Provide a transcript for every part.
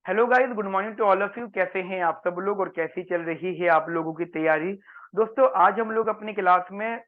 Hello guys, good morning to all of you. कैसे हैं आप सब लोग और कैसी चल रही है आप लोगों की तैयारी। दोस्तों, आज हम लोग अपनी क्लास में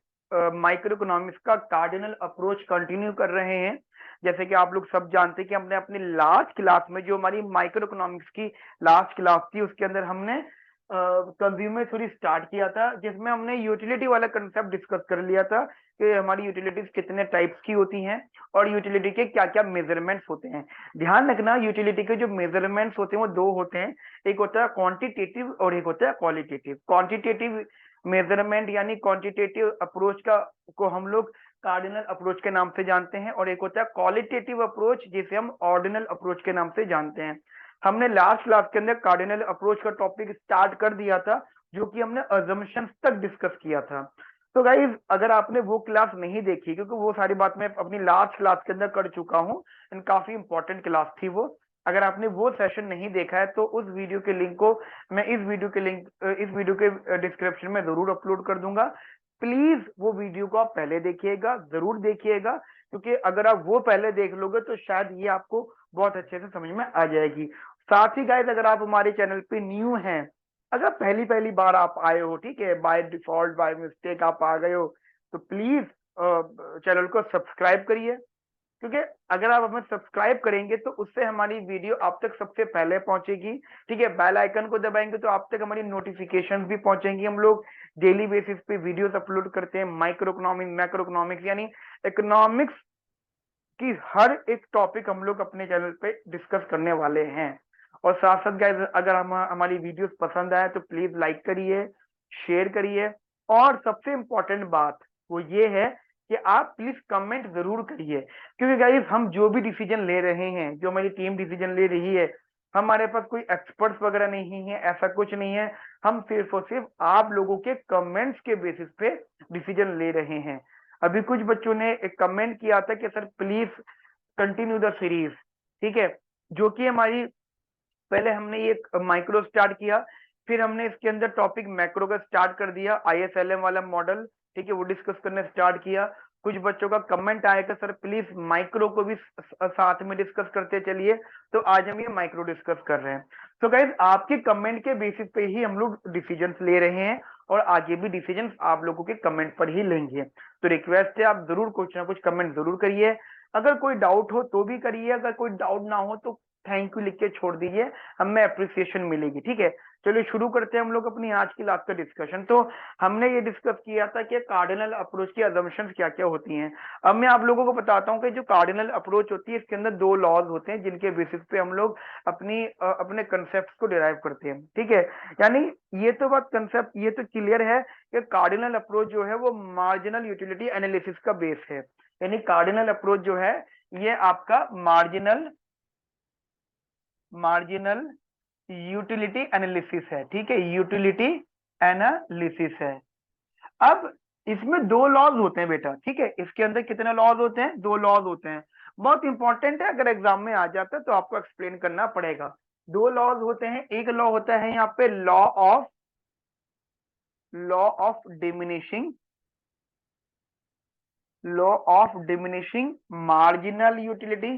माइक्रो इकोनॉमिक्स का कार्डिनल अप्रोच कंटिन्यू कर रहे हैं। जैसे कि आप लोग सब जानते हैं कि हमने अपनी लास्ट क्लास में, जो हमारी माइक्रो इकोनॉमिक्स की लास्ट क्लास थी, उसके अंदर हमने कंज्यूमर थ्योरी स्टार्ट किया था, जिसमें हमने यूटिलिटी वाला कंसेप्ट डिस्कस कर लिया था कि हमारी यूटिलिटीज कितने टाइप्स की होती हैं और यूटिलिटी के क्या क्या मेजरमेंट्स होते हैं। ध्यान रखना, यूटिलिटी के जो मेजरमेंट्स होते हैं वो दो होते हैं। एक होता है क्वांटिटेटिव और एक होता है क्वालिटेटिव। क्वांटिटेटिव मेजरमेंट यानी क्वांटिटेटिव अप्रोच का को हम लोग कार्डिनल अप्रोच के नाम से जानते हैं, और एक होता है क्वालिटेटिव अप्रोच जिसे हम ऑर्डिनल अप्रोच के नाम से जानते हैं। हमने लास्ट क्लास के अंदर कार्डिनल अप्रोच का टॉपिक स्टार्ट कर दिया था, जो कि हमने अजम्पशंस तक डिस्कस किया था। तो गाइज, अगर आपने वो क्लास नहीं देखी, क्योंकि वो सारी बात मैं अपनी लास्ट क्लास के अंदर कर चुका हूँ, एंड काफी इंपॉर्टेंट क्लास थी वो। अगर आपने वो सेशन नहीं देखा है तो उस वीडियो के लिंक को मैं इस वीडियो के डिस्क्रिप्शन में जरूर अपलोड कर दूंगा। प्लीज वो वीडियो को आप पहले देखिएगा, जरूर देखिएगा, क्योंकि अगर आप वो पहले देख लोगे तो शायद ये आपको बहुत अच्छे से समझ में आ जाएगी। साथ ही गाइज, अगर आप हमारे चैनल पे न्यू हैं, अगर पहली पहली बार आप आए हो, ठीक है, बाय डिफॉल्ट बाय मिस्टेक आप आ गए हो, तो प्लीज चैनल को सब्सक्राइब करिए। क्योंकि अगर आप हमें सब्सक्राइब करेंगे तो उससे हमारी वीडियो आप तक सबसे पहले पहुंचेगी। ठीक है, बेल आइकन को दबाएंगे तो आप तक हमारी नोटिफिकेशन भी पहुंचेंगी। हम लोग डेली बेसिस पे वीडियोस अपलोड करते हैं, माइक्रो इकोनॉमिक्स, मैक्रो इकोनॉमिक्स, यानी इकोनॉमिक्स की हर एक टॉपिक हम लोग अपने चैनल पे डिस्कस करने वाले हैं। और साथ साथ गाइस, अगर हमारी वीडियोस पसंद आए तो प्लीज लाइक करिए, शेयर करिए, और सबसे इंपॉर्टेंट बात वो ये है कि आप प्लीज कमेंट जरूर करिए। क्योंकि गाइस, हम जो भी डिसीजन ले रहे हैं, जो हमारी टीम डिसीजन ले रही है, हमारे पास कोई एक्सपर्ट्स वगैरह नहीं है, ऐसा कुछ नहीं है। हम सिर्फ और सिर्फ आप लोगों के कमेंट्स के बेसिस पे डिसीजन ले रहे हैं। अभी कुछ बच्चों ने एक कमेंट किया था कि sir please continue the series. ठीक है, जो कि हमारी, पहले हमने ये माइक्रो स्टार्ट किया, फिर हमने इसके अंदर टॉपिक मैक्रो का स्टार्ट कर दिया, आईएसएलएम वाला मॉडल, ठीक है, वो डिस्कस करने स्टार्ट किया। कुछ बच्चों का कमेंट आया कि सर प्लीज माइक्रो को भी साथ में डिस्कस करते चलिए, तो आज हम ये माइक्रो डिस्कस कर रहे हैं। तो गाइज, आपके कमेंट के बेसिस पे ही हम लोग डिसीजन ले रहे हैं, और आगे भी डिसीजन आप लोगों के कमेंट पर ही लेंगे। तो रिक्वेस्ट है, आप जरूर कुछ ना कुछ कमेंट जरूर करिए। अगर कोई डाउट हो तो भी करिए, अगर कोई डाउट ना हो तो थैंक यू लिख के छोड़ दीजिए, हमें अप्रिसिएशन मिलेगी। ठीक है, चलिए शुरू करते हैं हम लोग अपनी आज की लास्ट का डिस्कशन। तो हमने ये डिस्कस किया था कि कार्डिनल अप्रोच की अजम्पशंस क्या क्या होती हैं। अब मैं आप लोगों को बताता हूँ कि जो कार्डिनल अप्रोच होती है, इसके अंदर दो लॉज होते हैं जिनके बेसिस पे हम लोग अपने कंसेप्ट को डिराइव करते हैं। ठीक है, यानी ये तो बात कंसेप्ट, ये तो क्लियर है कि कार्डिनल अप्रोच जो है वो मार्जिनल यूटिलिटी एनालिसिस का बेस है। यानी कार्डिनल अप्रोच जो है ये आपका मार्जिनल मार्जिनल यूटिलिटी एनालिसिस है। ठीक है, यूटिलिटी एनालिसिस है। अब इसमें दो लॉज होते हैं बेटा। ठीक है, इसके अंदर कितने लॉज होते हैं? दो लॉज होते हैं। बहुत इंपॉर्टेंट है, अगर एग्जाम में आ जाता है तो आपको एक्सप्लेन करना पड़ेगा। दो लॉज होते हैं। एक लॉ होता है यहाँ पे law of diminishing law of diminishing marginal utility,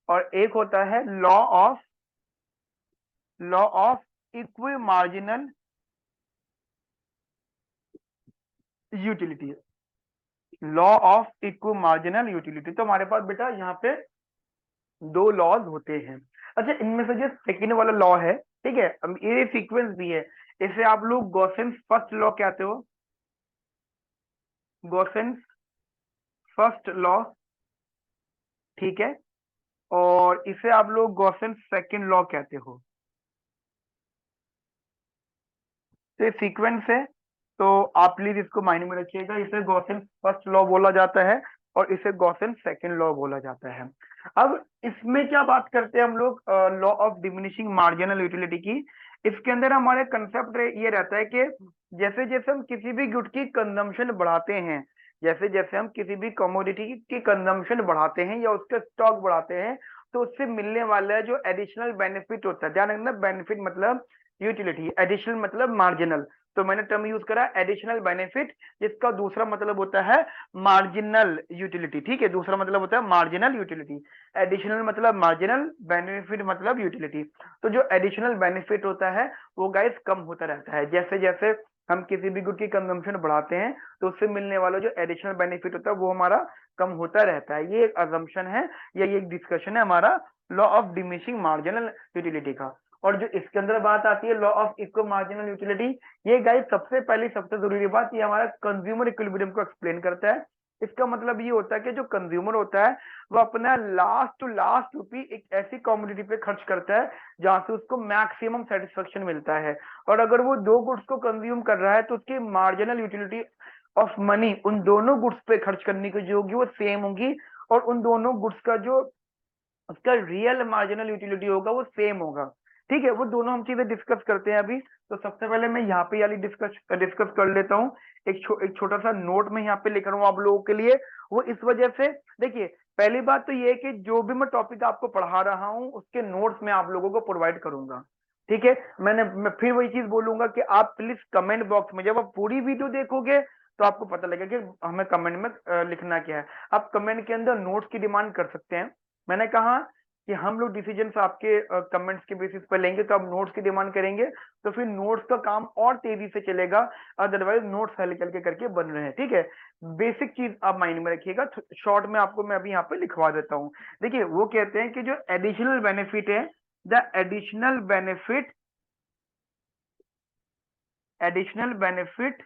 और एक होता है law of equi marginal utility. Law of equi marginal utility, तो हमारे पास बेटा यहाँ पे दो लॉज होते हैं। अच्छा, इनमें से जो सेकेंड वाला लॉ है, ठीक है, अब ये सीक्वेंस भी है, इसे आप लोग गॉसेंस फर्स्ट लॉ कहते हो। गॉसेंस फर्स्ट लॉ, ठीक है, और इसे आप लोग गॉसेंस सेकेंड लॉ कहते हो। तो ये सीक्वेंस है, तो आप प्लीज इसको माइंड में रखिएगा। इसे गॉसेंस फर्स्ट लॉ बोला जाता है और इसे गॉसेंस सेकेंड लॉ बोला जाता है। अब इसमें क्या बात करते हैं हम लोग, law of diminishing marginal utility की। इसके अंदर हमारे कंसेप्ट ये रहता है कि जैसे जैसे हम किसी भी गुड की कंजम्पशन बढ़ाते हैं, जैसे जैसे हम किसी भी कमोडिटी की कंजम्पशन बढ़ाते हैं या उसका स्टॉक बढ़ाते हैं, तो उससे मिलने वाला जो एडिशनल बेनिफिट होता है, ध्यान रखना, बेनिफिट मतलब यूटिलिटी, एडिशनल मतलब मार्जिनल, तो मैंने टर्म यूज करा एडिशनल बेनिफिट, जिसका दूसरा मतलब होता है मार्जिनल यूटिलिटी। ठीक है, दूसरा मतलब होता है मार्जिनल यूटिलिटी। एडिशनल मतलब मार्जिनल, बेनिफिट मतलब यूटिलिटी। तो जो एडिशनल बेनिफिट होता है वो गाइस कम होता रहता है, जैसे जैसे हम किसी भी गुड की कंजम्पशन बढ़ाते हैं तो उससे मिलने वाला जो एडिशनल बेनिफिट होता है वो हमारा कम होता रहता है। ये एक अजम्पशन है या ये एक डिस्कशन है हमारा law of diminishing marginal utility का। और जो इसके अंदर बात आती है law of equal marginal utility, ये गाइस सबसे पहली सबसे जरूरी बात, ये हमारा कंज्यूमर इक्विलिब्रियम को एक्सप्लेन करता है। इसका मतलब ये होता है कि जो कंज्यूमर होता है वो अपना लास्ट टू लास्ट रुपी एक ऐसी कमोडिटी पे खर्च करता है जहां से उसको मैक्सिमम सेटिस्फेक्शन मिलता है। और अगर वो दो गुड्स को कंज्यूम कर रहा है तो उसकी मार्जिनल यूटिलिटी ऑफ मनी उन दोनों गुड्स पे खर्च करने की जो होगी वो सेम होगी, और उन दोनों गुड्स का जो उसका रियल मार्जिनल यूटिलिटी होगा वो सेम होगा। ठीक है, वो दोनों हम चीजें डिस्कस करते हैं अभी। तो सबसे पहले मैं यहाँ पे वाली डिस्कस कर लेता हूँ। एक छोटा सा नोट में यहाँ पे लिख रहा हूँ आप लोगों के लिए। वो इस वजह से, देखिए पहली बात तो ये है कि जो भी मैं टॉपिक आपको पढ़ा रहा हूँ उसके नोट्स मैं आप लोगों को प्रोवाइड करूंगा। ठीक है, मैं फिर वही चीज बोलूंगा कि आप प्लीज कमेंट बॉक्स में जब आप पूरी वीडियो देखोगे तो आपको पता लगेगा कि हमें कमेंट में लिखना क्या है। आप कमेंट के अंदर नोट्स की डिमांड कर सकते हैं। मैंने कहा कि हम लोग डिसीजन आपके कमेंट्स के बेसिस पर लेंगे, तो आप नोट्स की डिमांड करेंगे तो फिर नोट्स का काम और तेजी से चलेगा, अदरवाइज नोट्स हल्के हल्के करके बन रहे हैं। ठीक है, बेसिक चीज आप माइंड में रखिएगा। शॉर्ट में आपको मैं अभी यहाँ पे लिखवा देता हूँ। देखिए वो कहते हैं कि जो एडिशनल बेनिफिट है, the additional benefit, additional benefit,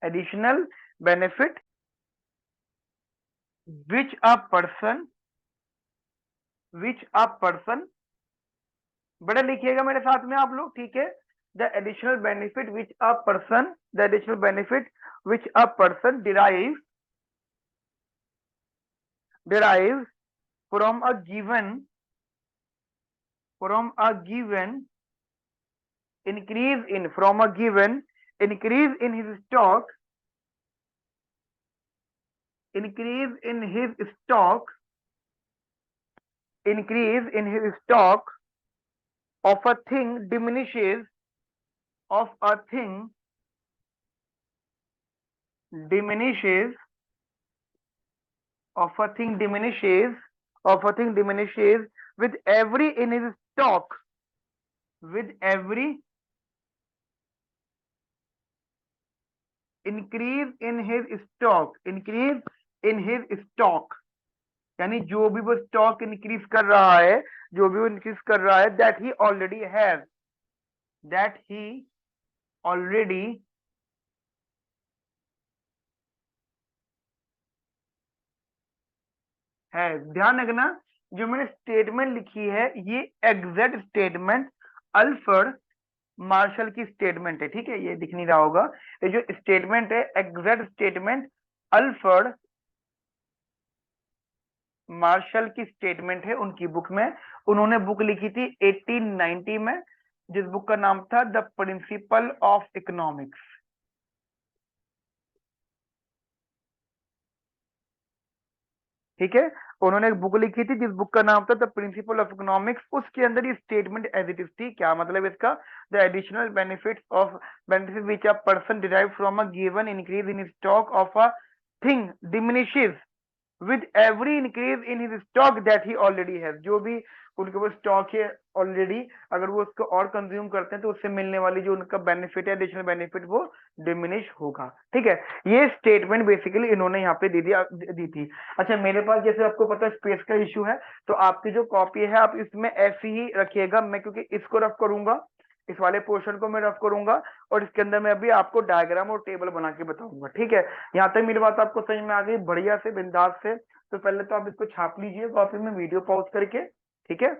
additional benefit which a person, which a person, बड़ा लिखिएगा मेरे साथ में आप लोग। ठीक है, the additional benefit which a person, the additional benefit which a person derives from a given, from a given increase in, from a given increase in his stock, increase in his stock, increase in his stock of a thing diminishes, of a thing diminishes, of a thing diminishes, of a thing diminishes with every in his stock, with every increase in his stock, increase in his stock, यानी जो भी वो stock increase कर रहा है, जो भी वो इंक्रीज कर रहा है, that he already has, that he already है। ध्यान रखना जो मैंने स्टेटमेंट लिखी है ये एग्जैक्ट स्टेटमेंट अल्फ्रेड मार्शल की स्टेटमेंट है। ठीक है, ये दिख नहीं रहा होगा, ये जो स्टेटमेंट है एग्जैक्ट स्टेटमेंट अल्फ्रेड मार्शल की स्टेटमेंट है उनकी बुक में। उन्होंने बुक लिखी थी 1890 में, जिस बुक का नाम था द प्रिंसिपल ऑफ इकोनॉमिक्स। ठीक है, उन्होंने एक बुक लिखी थी जिस बुक का नाम था द प्रिंसिपल ऑफ इकोनॉमिक्स। उसके अंदर ये स्टेटमेंट एज इट इज थी। क्या मतलब इसका, the additional benefits of benefit which a person derive from a given increase in stock of a thing diminishes with every increase in his stock that he already has. जो भी उनके पास stock है already, अगर वो उसको और consume करते हैं तो उससे मिलने वाली जो उनका बेनिफिट है, एडिशनल बेनिफिट, वो डिमिनिश होगा। ठीक है, ये स्टेटमेंट बेसिकली इन्होंने यहाँ पे दी थी। अच्छा, मेरे पास जैसे आपको पता है स्पेस का इश्यू है, तो आपकी जो कॉपी है आप इसमें ऐसी ही रखिएगा। मैं क्योंकि इसको रफ करूंगा, इस वाले पोर्शन को मैं रफ करूंगा, और इसके अंदर मैं अभी आपको डायग्राम और टेबल बना के बताऊंगा। ठीक है, यहाँ तक मेरी बात आपको समझ में आ गई बढ़िया से, बिंदास से। तो पहले तो आप इसको छाप लीजिए कॉपी में, वीडियो पॉज करके। ठीक है,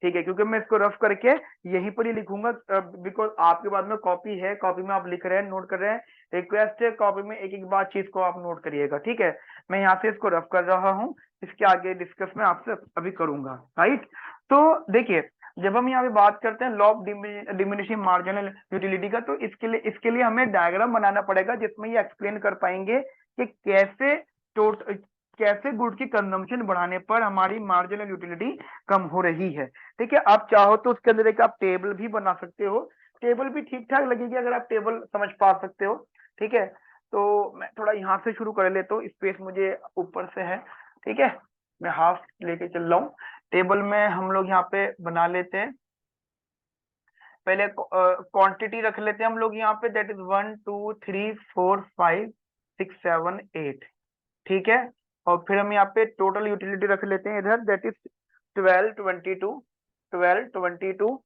ठीक है, क्योंकि मैं इसको रफ करके यहीं पर ही लिखूंगा, बिकॉज आपके बाद में कॉपी है, कॉपी में आप लिख रहे हैं, नोट कर रहे हैं। रिक्वेस्ट है कॉपी में एक एक बात चीज को आप नोट करिएगा। ठीक है, मैं यहाँ से इसको रफ कर रहा हूँ, इसके आगे डिस्कस मैं आपसे अभी करूंगा। राइट, तो देखिए जब हम यहाँ पे बात करते हैं law of diminishing marginal utility का, तो इसके लिए हमें डायग्राम बनाना पड़ेगा जिसमें ये एक्सप्लेन कर पाएंगे कि कैसे कैसे गुड की कंजम्पशन बढ़ाने पर हमारी मार्जिनल यूटिलिटी कम हो रही है। ठीक है, आप चाहो तो उसके अंदर एक आप टेबल भी बना सकते हो, टेबल भी ठीक ठाक लगेगी अगर आप टेबल समझ पा सकते हो। ठीक है, तो मैं थोड़ा यहाँ से शुरू कर लेता हूँ, स्पेस मुझे ऊपर से है। ठीक है, मैं हाफ लेके चल रहा हूँ। टेबल में हम लोग यहाँ पे बना लेते हैं, पहले क्वांटिटी रख लेते हैं हम लोग यहाँ पे, दैट इज 1 2 3 4 5 6 7 8। ठीक है, और फिर हम यहाँ पे टोटल यूटिलिटी रख लेते हैं इधर, दैट इज 12 22 30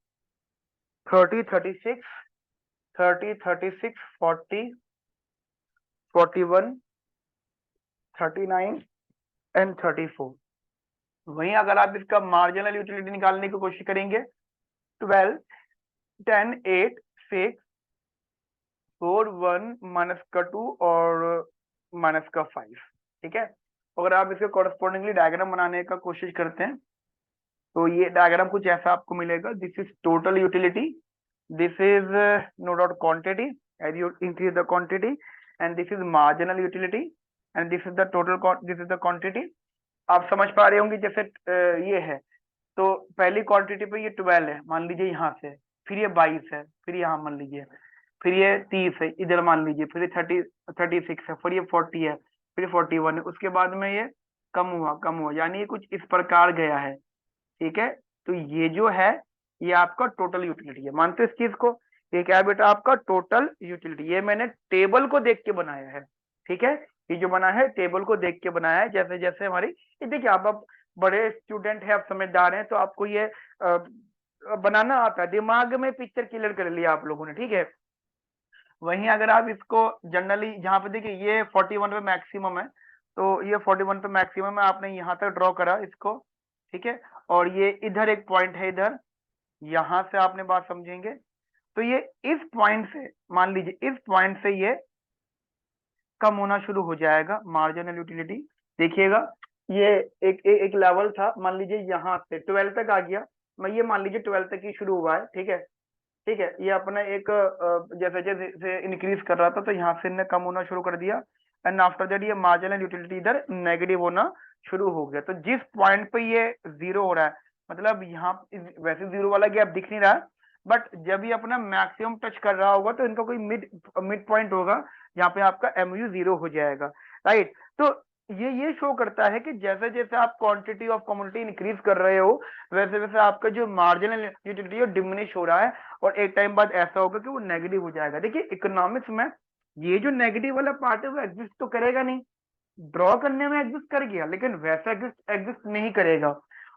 36 40 39 एंड 34। वहीं अगर आप इसका मार्जिनल यूटिलिटी निकालने की कोशिश करेंगे, 12 10 8 6 4 1 माइनस का 2 और माइनस का 5। ठीक है, अगर आप इसके कॉरस्पॉन्डिंगली डायग्राम बनाने का कोशिश करते हैं तो ये डायग्राम कुछ ऐसा आपको मिलेगा। This is total utility, this is no doubt quantity as you increase the quantity, and this is marginal utility, and this is the total, this is the quantity. आप समझ पा रहे होंगे, जैसे ये है तो पहली क्वांटिटी पे ये 12 है मान लीजिए यहाँ से, फिर ये 22 है, फिर यहाँ मान लीजिए, फिर ये 30 है इधर मान लीजिए, फिर ये 36 है, फिर ये 40 है, फिर 41 है, उसके बाद में ये कम हुआ, यानी ये कुछ इस प्रकार गया है। ठीक है, तो ये जो है ये आपका टोटल यूटिलिटी है, मानते हो इस चीज को? ये क्या है बेटा, आपका टोटल यूटिलिटी। ये मैंने टेबल को देख के बनाया है। ठीक है, ये जो बना है टेबल को देख के बनाया है, जैसे जैसे हमारी, ये देखिए आप बड़े स्टूडेंट हैं, आप समझदार हैं, तो आपको ये बनाना आता है, दिमाग में पिक्चर क्लियर कर लिया आप लोगों ने। ठीक है, वहीं अगर आप इसको जनरली जहाँ पे देखिए ये 41 पे मैक्सिमम है, तो ये 41 पे मैक्सिमम है, आपने यहाँ तक ड्रॉ करा इसको। ठीक है, और ये इधर एक पॉइंट है इधर, यहां से आपने बात समझेंगे, तो ये इस पॉइंट से, मान लीजिए इस पॉइंट से ये कम होना शुरू हो जाएगा मार्जिनल यूटिलिटी। देखिएगा, ये एक लेवल था, मान लीजिए यहाँ से 12 तक आ गया, मैं ये मान लीजिए 12 तक ही शुरू हुआ है। ठीक है, ठीक है, ये अपना एक जैसे जैसे इंक्रीज कर रहा था तो यहाँ से इन्हें कम होना शुरू कर दिया, एंड आफ्टर दैट ये मार्जिनल यूटिलिटी इधर नेगेटिव होना शुरू हो गया। तो जिस पॉइंट पे ये जीरो हो रहा है, मतलब यहाँ वैसे जीरो वाला गैप दिख नहीं रहा, बट जब ये अपना मैक्सिमम टच कर रहा होगा तो इनका कोई मिड मिड पॉइंट होगा, जहाँ पे आपका एमयू जीरो हो जाएगा। राइट, तो ये शो करता है कि जैसे जैसे आप क्वांटिटी ऑफ कम्युनिटी इंक्रीज कर रहे हो, वैसे वैसे आपका जो मार्जिनल यूटिलिटी है डिमिनिश हो रहा है, और एक टाइम बाद ऐसा होगा कि वो नेगेटिव हो जाएगा। देखिए इकोनॉमिक्स में ये जो नेगेटिव वाला पार्ट है वो एग्जिस्ट तो करेगा नहीं, ड्रॉ करने में एग्जिस्ट कर गया लेकिन वैसा एग्जिस्ट नहीं करेगा।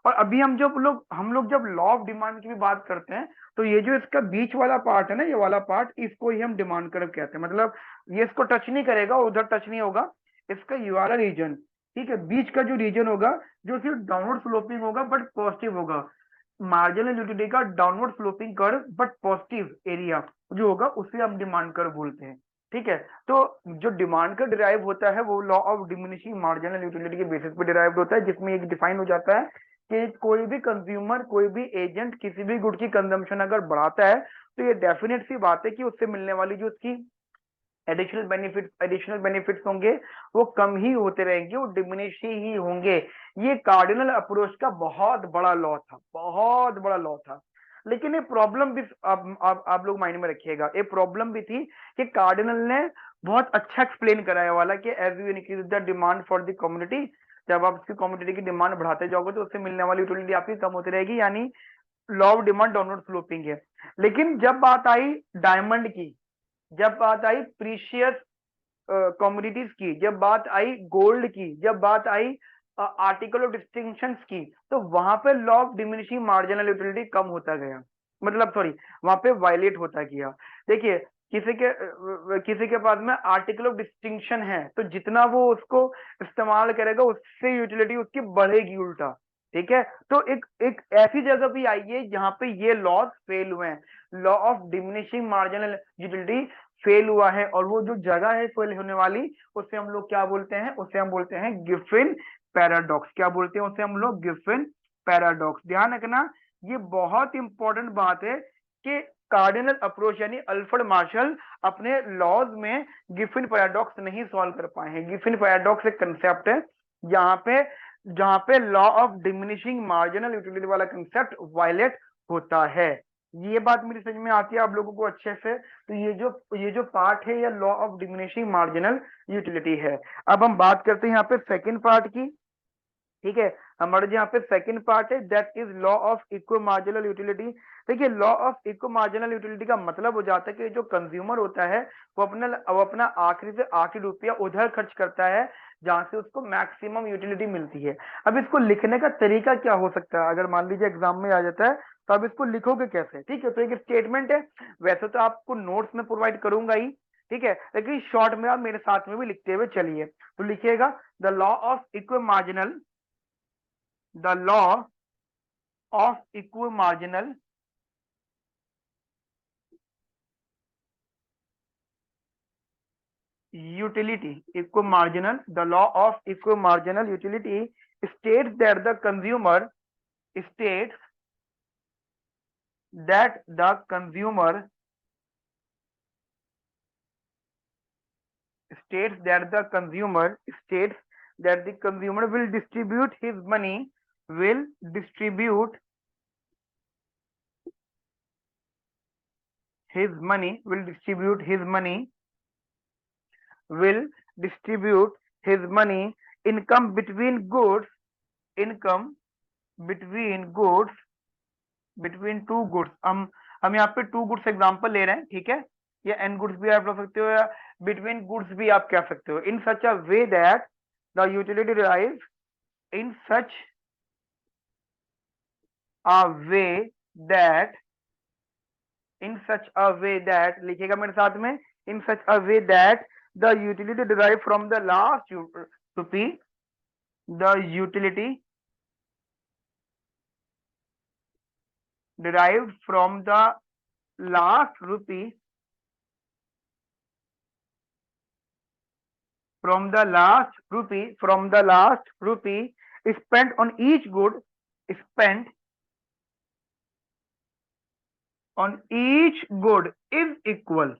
और अभी हम लोग जब लॉ ऑफ डिमांड की भी बात करते हैं, तो ये जो इसका बीच वाला पार्ट है ना, ये वाला पार्ट, इसको ही हम डिमांड कर्व कहते हैं। मतलब ये इसको टच नहीं करेगा, उधर टच नहीं होगा, इसका ये वाला रीजन, ठीक है, बीच का जो रीजन होगा, जो सिर्फ डाउनवर्ड स्लोपिंग होगा बट पॉजिटिव होगा, मार्जिनल यूटिलिटी का downward sloping curve but positive area जो होगा, उसे हम डिमांड कर्व बोलते हैं। ठीक है, तो जो डिमांड का डिराइव होता है वो law of diminishing marginal utility के बेसिस पे डिराइव होता है, जिसमें एक डिफाइन हो जाता है कि कोई भी कंज्यूमर, कोई भी एजेंट किसी भी गुड की कंजम्पशन अगर बढ़ाता है, तो ये डेफिनेट सी बात है कि उससे मिलने वाली जो उसकी एडिशनल बेनिफिट्स होंगे वो कम ही होते रहेंगे, वो डिमिनिश ही होंगे। ये कार्डिनल अप्रोच का बहुत बड़ा लॉ था, बहुत बड़ा लॉ था। लेकिन ये प्रॉब्लम भी आप लोग माइंड में रखिएगा, ये प्रॉब्लम भी थी कि कार्डिनल ने बहुत अच्छा एक्सप्लेन कराया वाला कि as you increase the demand for the community, जब आप उसकी कम्युनिटी की डिमांड बढ़ाते जाओगे तो उससे मिलने वाली यूटिलिटी आपकी कम होती रहेगी, यानी law of demand downward sloping है। लेकिन जब बात आई डायमंड की, जब बात आई प्रीशियस कमोडिटीज की, जब बात आई गोल्ड की, जब बात आई आर्टिकल ऑफ डिस्टिंक्शन की, तो वहां पे law of diminishing marginal utility कम होता गया, मतलब सॉरी, वहां पे वायलेट होता गया। देखिए किसी के पास में आर्टिकल ऑफ डिस्टिंक्शन है, तो जितना वो उसको इस्तेमाल करेगा उससे यूटिलिटी उसकी बढ़ेगी उल्टा। ठीक है, तो एक ऐसी जगह भी आई है जहां पे ये लॉस फेल हुए हैं, law of diminishing marginal utility fail हुआ है, और वो जो जगह है फेल होने वाली, उसे हम लोग क्या बोलते हैं, उसे हम बोलते हैं गिफिन पैराडॉक्स। क्या बोलते हैं उसे हम लोग? Giffen paradox. ध्यान रखना, ये बहुत इंपॉर्टेंट बात है कि कार्डिनल अप्रोच यानी अल्फ्रेड मार्शल अपने लॉज में गिफिन पैराडॉक्स नहीं सॉल्व कर पाए हैं। गिफिन पैराडॉक्स एक कंसेप्ट है, जहां पे law of diminishing marginal utility वाला कंसेप्ट वायलेट होता है। ये बात मेरी समझ में आती है आप लोगों को अच्छे से। तो ये जो पार्ट है ये law of diminishing marginal utility है। अब हम बात करते हैं यहाँ पे सेकेंड पार्ट की। ठीक है, हमारे जो यहाँ पे सेकंड पार्ट है that is law of equal marginal utility. देखिए law of equal marginal utility का मतलब हो जाता है कि जो कंज्यूमर होता है वो अपना आखिरी से आखिरी रुपया उधर खर्च करता है जहां से उसको मैक्सिमम यूटिलिटी मिलती है। अब इसको लिखने का तरीका क्या हो सकता है, अगर मान लीजिए एग्जाम में आ जाता है तो आप इसको लिखोगे कैसे। ठीक है, तो एक स्टेटमेंट है, वैसे तो आपको नोट्स में प्रोवाइड करूंगा ही, ठीक है, लेकिन शॉर्ट में आप मेरे साथ में भी लिखते हुए चलिए। तो लिखिएगा the law of equal marginal, the law of equal marginal utility, equal marginal, the law of equal marginal utility states that the consumer states that the consumer states that the consumer states that the consumer will distribute his money, will distribute his money, will distribute his money, will distribute his money, income between goods, income between goods, between two goods। हम यहाँ पे to goods example ले रहे हैं, ठीक है, या N goods भी आप ले सकते हो या बिटवीन गुड्स भी आप कह सकते हो। In such a way that the utility derive, in such a way that, in such a way that, लिखिएगा मेरे साथ में, in such a way that the utility derive from the last rupee, the utility derived from the last rupee, from the last rupee, from the last rupee spent on each good, spent on each good is equal,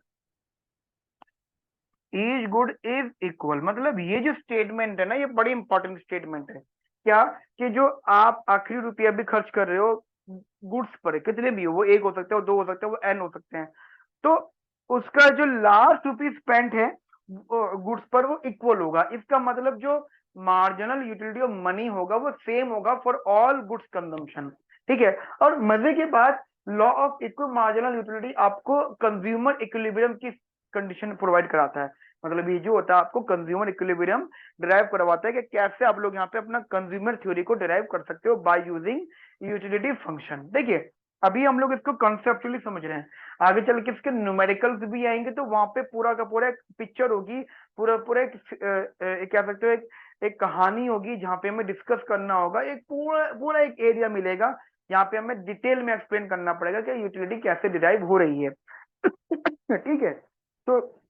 each good is equal। मतलब ये जो statement है ना, ये बड़ी important statement है। क्या कि जो आप आखिरी रुपया भी खर्च कर रहे हो गुड्स पर, कितने भी हो, वो एक हो सकते हैं, वो दो हो सकते हैं, वो एन हो सकते हैं, तो उसका जो लास्ट रुपी स्पेंट है गुड्स पर वो इक्वल होगा। इसका मतलब जो मार्जिनल यूटिलिटी ऑफ मनी होगा वो सेम होगा फॉर ऑल गुड्स कंजम्पशन। ठीक है, और मजे की बात, law of equal marginal utility आपको कंज्यूमर इक्विलिब्रियम की कंडीशन प्रोवाइड कराता है। मतलब ये जो होता है आपको कंज्यूमर इक्विलिब्रियम डिराइव करवाता है कि कैसे आप लोग यहाँ पे अपना कंज्यूमर थ्योरी को डिराइव कर सकते हो बाय यूजिंग यूटिलिटी फंक्शन। देखिए अभी हम लोग इसको कॉन्सेप्चुअली समझ रहे हैं, आगे चल के इसके न्यूमेरिकल्स भी आएंगे तो वहां पे पूरा का पूरा एक पिक्चर होगी, पूरा पूरा एक क्या सकते हो एक कहानी होगी जहाँ पे हमें डिस्कस करना होगा, एक पूरा पूरा एक एरिया मिलेगा यहाँ पे हमें डिटेल में एक्सप्लेन करना पड़ेगा कि यूटिलिटी कैसे डिराइव हो रही है। ठीक है, तो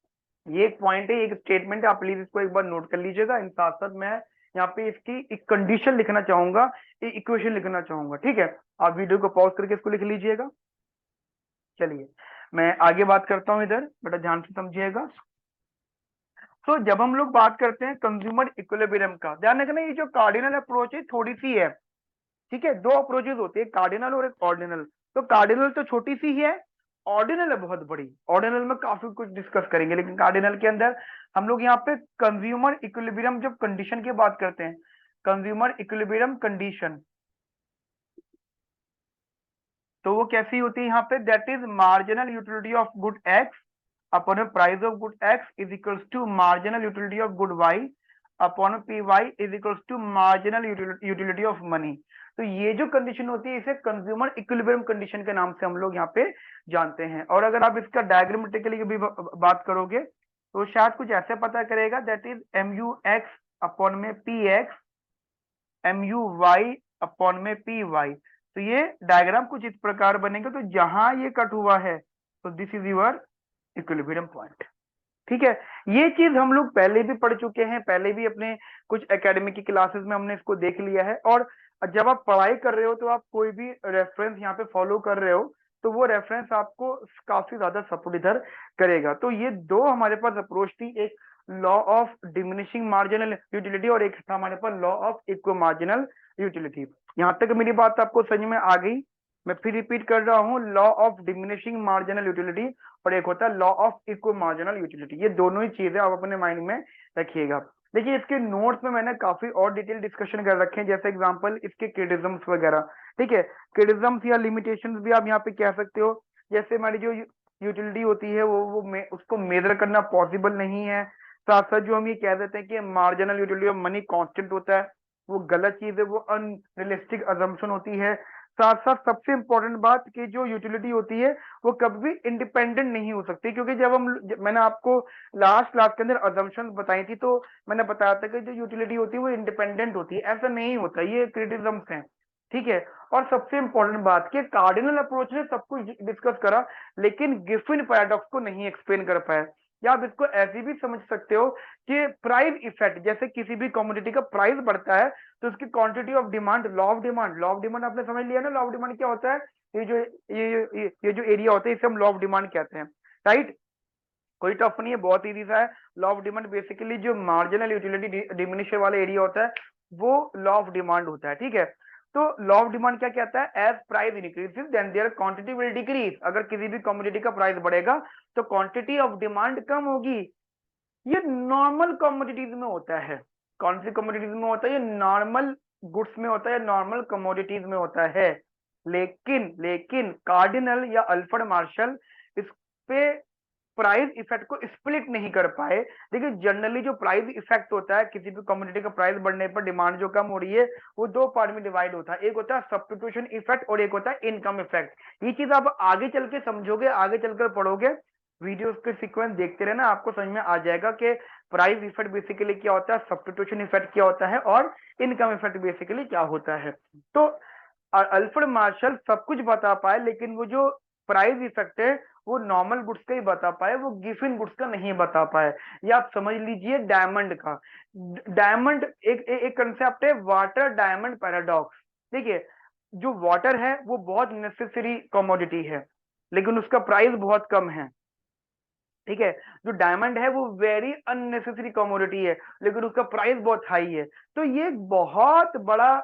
ये एक पॉइंट है, एक स्टेटमेंट है, आप प्लीज इसको एक बार नोट कर लीजिएगा। इन साथ साथ मैं यहाँ पे इसकी एक कंडीशन लिखना चाहूंगा, एक इक्वेशन लिखना चाहूंगा। ठीक है, आप वीडियो को पॉज करके इसको लिख लीजिएगा। चलिए मैं आगे बात करता हूं, इधर बेटा ध्यान से समझिएगा। तो जब हम लोग बात करते हैं कंज्यूमर इक्विलिब्रियम का, ध्यान रखना ये जो कार्डिनल अप्रोच है थोड़ी सी है। ठीक है, दो अप्रोचेस होती है, कार्डिनल और एक ऑर्डिनल। तो कार्डिनल तो छोटी सी ही है, ऑर्डिनल है बहुत बड़ी। ऑर्डिनल में काफी कुछ डिस्कस करेंगे, लेकिन कार्डिनल के अंदर हम लोग यहाँ पे कंज्यूमर इक्विलिब्रियम जब कंडीशन की बात करते हैं, कंज्यूमर इक्विलिब्रियम कंडीशन, तो वो कैसी होती है यहाँ पे, that is marginal utility of good x upon price of good x is equals to marginal utility of good y upon p y is equals to marginal utility of money. तो ये जो कंडीशन होती है इसे consumer equilibrium condition के नाम से हम लोग यहाँ पे जानते हैं। और अगर आप इसका डायग्रामेटिकली भी बात करोगे तो शायद कुछ ऐसे पता करेगा, that is M U X upon में P X, M U Y upon में पी वाई। तो ये डायग्राम कुछ इस प्रकार बनेगा, तो जहां ये कट हुआ है तो this is your equilibrium point. ठीक है, ये चीज हम लोग पहले भी पढ़ चुके हैं, पहले भी अपने कुछ एकेडमिक की क्लासेस में हमने इसको देख लिया है। और जब आप पढ़ाई कर रहे हो तो आप कोई भी रेफरेंस यहाँ पे फॉलो कर रहे हो तो वो रेफरेंस आपको काफी ज्यादा सपोर्ट इधर करेगा। तो ये दो हमारे पास अप्रोच थी, एक law of diminishing marginal utility और एक था हमारे पास law of equal marginal utility. यहाँ तक मेरी बात आपको समझ में आ गई? मैं फिर रिपीट कर रहा हूँ, law of diminishing marginal utility और एक होता है law of equal marginal utility. ये दोनों ही चीजें आप अपने माइंड में रखिएगा। देखिए इसके नोट्स में मैंने काफी और डिटेल डिस्कशन कर रखे हैं, जैसे एग्जांपल इसके क्रिटिज्म्स वगैरह। ठीक है, क्रिटिज्म्स या लिमिटेशंस भी आप यहाँ पे कह सकते हो। जैसे हमारी जो यूटिलिटी होती है वो उसको मेजर करना पॉसिबल नहीं है। साथ साथ जो हम ये कह देते हैं कि marginal utility of money constant होता है, वो गलत चीज है, वो अनरियलिस्टिक अजम्पशन होती है। साथ साथ सबसे इंपॉर्टेंट बात कि जो यूटिलिटी होती है वो कभी भी इंडिपेंडेंट नहीं हो सकती, क्योंकि मैंने आपको लास्ट क्लास के अंदर अजम्पशंस बताई थी, तो मैंने बताया था कि जो यूटिलिटी होती है वो इंडिपेंडेंट होती है। ऐसा नहीं होता, ये क्रिटिज्म्स हैं। ठीक है, और सबसे इंपॉर्टेंट बात कि कार्डिनल अप्रोच ने सब कुछ डिस्कस करा, लेकिन गिफिन पैराडॉक्स को नहीं एक्सप्लेन कर पाया। या आप इसको ऐसे भी समझ सकते हो कि प्राइस इफेक्ट, जैसे किसी भी कमोडिटी का प्राइस बढ़ता है तो उसकी quantity of demand, law of demand आपने समझ लिया ना? लॉ ऑफ डिमांड क्या होता है? ये जो एरिया होता है इसे हम लॉ ऑफ डिमांड कहते हैं, राइट? कोई टफ नहीं है, बहुत इजी सा है। लॉ ऑफ डिमांड बेसिकली जो मार्जिनल यूटिलिटी डिमिनिश वाला एरिया होता है वो लॉ ऑफ डिमांड होता है। ठीक है, तो लॉ ऑफ डिमांड क्या कहता है? As price increases then their quantity will decrease. अगर किसी भी कमोडिटी का प्राइस बढ़ेगा तो क्वांटिटी ऑफ डिमांड कम होगी। ये नॉर्मल कमोडिटीज में होता है। कौन सी कमोडिटीज में होता है? ये नॉर्मल गुड्स में होता है, नॉर्मल कमोडिटीज में होता है। लेकिन लेकिन कार्डिनल या अल्फ्रेड मार्शल इस पे प्राइस इफेक्ट को स्प्लिट नहीं कर पाए। देखिए जनरली जो प्राइस इफेक्ट होता है किसी भी कमोडिटी का प्राइस बढ़ने पर डिमांड जो कम हो रही है, वो दो पार्ट में डिवाइड होता है। एक होता है सब्स्टिट्यूशन इफेक्ट और एक होता है इनकम इफेक्ट। ये चीज आप आगे चल के समझोगे, आगे चलकर पढ़ोगे, वीडियोस के सीक्वेंस देखते रहना, आपको समझ में आ जाएगा कि प्राइस इफेक्ट बेसिकली क्या होता है, सब्स्टिट्यूशन इफेक्ट क्या होता है और इनकम इफेक्ट बेसिकली क्या होता है। तो अल्फ्रेड मार्शल सब कुछ बता पाए, लेकिन वो जो प्राइस इफेक्ट है वो नॉर्मल गुड्स का ही बता पाए, वो गिफिन गुड्स का नहीं बता पाए। या आप समझ लीजिए डायमंड का, डायमंड एक कंसेप्ट है, वाटर डायमंड पैराडॉक्स। देखिए जो वाटर है वो बहुत नेसेसरी कमोडिटी है, लेकिन उसका प्राइस बहुत कम है। ठीक है, जो डायमंड है वो वेरी अननेसेसरी कमोडिटी है, लेकिन उसका प्राइस बहुत हाई है। तो ये एक बहुत बड़ा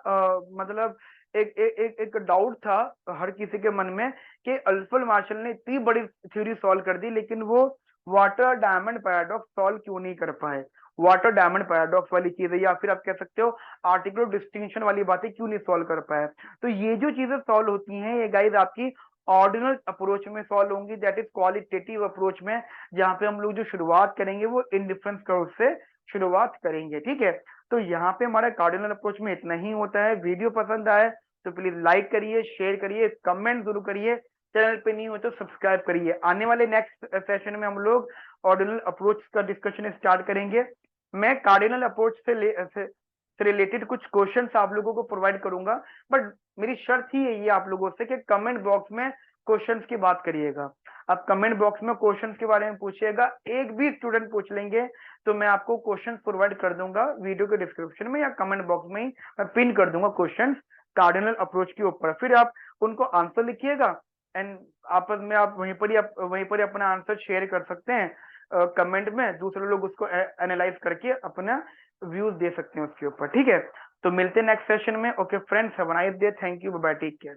मतलब एक डाउट था हर किसी के मन में कि अल्फ्रेड मार्शल ने इतनी बड़ी थ्योरी सॉल्व कर दी, लेकिन वो वाटर डायमंड पैराडॉक्स सॉल्व क्यों नहीं कर पाए? वाटर डायमंड पैराडॉक्स वाली चीजें, या फिर आप कह सकते हो आर्टिकल डिस्टिंक्शन वाली बातें क्यों नहीं सॉल्व कर पाए? तो ये जो चीजें सॉल्व होती हैं ये गाइस आपकी ऑर्डिनल अप्रोच में सॉल्व होंगी, दैट इज क्वालिटेटिव अप्रोच में, जहां पे हम लोग जो शुरुआत करेंगे वो इंडिफरेंस कर्व से शुरुआत करेंगे। ठीक है, तो यहाँ पे हमारा कार्डिनल अप्रोच में इतना ही होता है। वीडियो पसंद आए तो प्लीज लाइक करिए, शेयर करिए, कमेंट जरूर करिए, चैनल पे नहीं हो तो सब्सक्राइब करिए। आने वाले नेक्स्ट सेशन में हम लोग ऑर्डिनल अप्रोच का डिस्कशन स्टार्ट करेंगे। मैं कार्डिनल अप्रोच से रिलेटेड कुछ क्वेश्चंस आप लोगों को प्रोवाइड करूंगा, बट मेरी शर्त ही है ये आप लोगों से कि कमेंट बॉक्स में क्वेश्चंस की बात करिएगा। आप कमेंट बॉक्स में क्वेश्चंस के बारे में पूछिएगा, एक भी स्टूडेंट पूछ लेंगे तो मैं आपको क्वेश्चंस प्रोवाइड कर दूंगा वीडियो के डिस्क्रिप्शन में या कमेंट बॉक्स में ही मैं पिन कर दूंगा क्वेश्चंस कार्डिनल अप्रोच के ऊपर। फिर आप उनको आंसर लिखिएगा एंड आपस में आप वहीं पर ही अपना आंसर शेयर कर सकते हैं कमेंट में, दूसरे लोग उसको एनालाइज करके अपना व्यूज दे सकते हैं उसके ऊपर। ठीक है, तो मिलते हैं नेक्स्ट सेशन में। Okay friends, have a nice day, thank you, bye bye, take care.